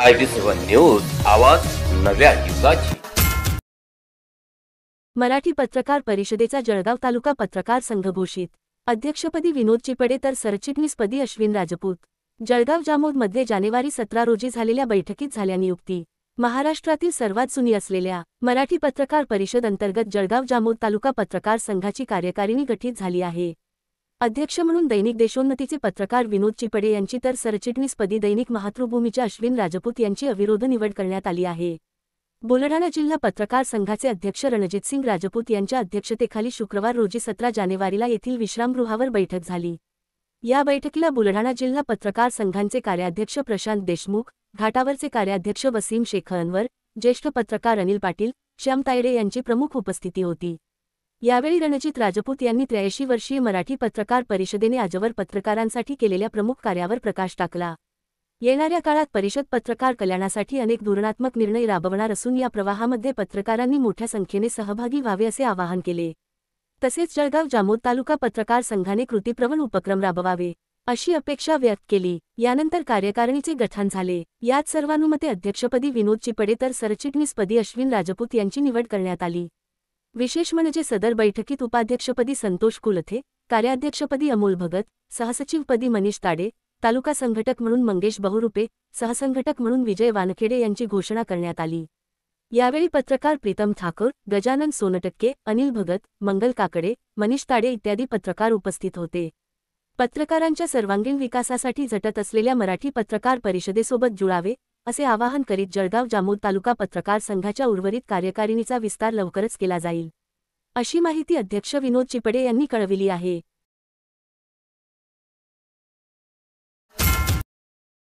IB7 news आवाज नव्या युगाची। मराठी पत्रकार परिषदेचा जळगाव तालुका पत्रकार संघ घोषित। अध्यक्षपदी विनोद चिपडे तर सरचिटणीसपदी अश्विन राजपूत। जळगाव जामोदमध्ये जानेवारी 17 रोजी झालेल्या बैठकीत झाल्या नियुक्ती। महाराष्ट्रातील सर्वात जुनी असलेल्या मराठी पत्रकार परिषद अंतर्गत जळगाव जामोद तालुका पत्रकार संघाची कार्यकारिणी गठीत झाली आहे। अध्यक्ष म्हणून दैनिक देशोन्नतीचे पत्रकार विनोद चिपडे यांची तर सरचिटणीसपदी दैनिक मातृभूमीच्या अश्विन राजपूत यांची अविरोध निवड करण्यात आली आहे। बुलढाणा जिल्हा पत्रकार संघाचे अध्यक्ष रणजितसिंग राजपूत यांच्या अध्यक्षतेखाली शुक्रवार रोजी 17 जानेवारीला येथील विश्रामगृहावर बैठक झाली। या बैठकीला बुलढाणा जिल्हा पत्रकार संघांचे कार्याध्यक्ष प्रशांत देशमुख, घाटावरचे कार्याध्यक्ष वसीम शेख अनवर, ज्येष्ठ पत्रकार अनिल पाटील, श्याम तायडे यांची प्रमुख उपस्थिती होती। यावेळी रणजित राजपूत यांनी 83 वर्षीय मराठी पत्रकार परिषदेने आजवर पत्रकारांसाठी केलेल्या प्रमुख कार्यावर प्रकाश टाकला। येणाऱ्या काळात परिषद पत्रकार कल्याणासाठी अनेक धोरणात्मक निर्णय राबवणार असून या प्रवाहामध्ये पत्रकारांनी मोठ्या संख्येने सहभागी व्हावे असे आवाहन केले। तसेच जळगाव जामोद तालुका पत्रकार संघाने कृतीप्रवण उपक्रम राबवावे अशी अपेक्षा व्यक्त केली। यानंतर कार्यकारिणीचे गठन झाले। यात सर्वानुमते अध्यक्षपदी विनोद चिपडे तर सरचिटणीसपदी अश्विन राजपूत यांची निवड करण्यात आली। विशेष म्हणजे सदर बैठकीत उपाध्यक्षपदी संतोष कुलथे, कार्याध्यक्षपदी अमोल भगत, सहसचिवपदी मनीष ताडे, तालुका संघटक म्हणून मंगेश बहुरूपे, सहसंघटक म्हणून विजय वानखेडे यांची घोषणा करण्यात आली। यावेळी पत्रकार प्रीतम ठाकर, गजानन सोनटक्के, अनिल भगत, मंगल काकडे, मनीष ताडे इत्यादी पत्रकार उपस्थित होते। पत्रकारांच्या सर्वांगीण विकासासाठी झटत असलेल्या मराठी पत्रकार परिषदेसोबत जुळावे असे आवाहन करीत जळगाव जामोद तालुका पत्रकार संघाच्या उर्वरित कार्यकारिणीचा विस्तार लवकरच केला जाईल अशी माहिती अध्यक्ष विनोद चिपडे यांनी कळविली आहे।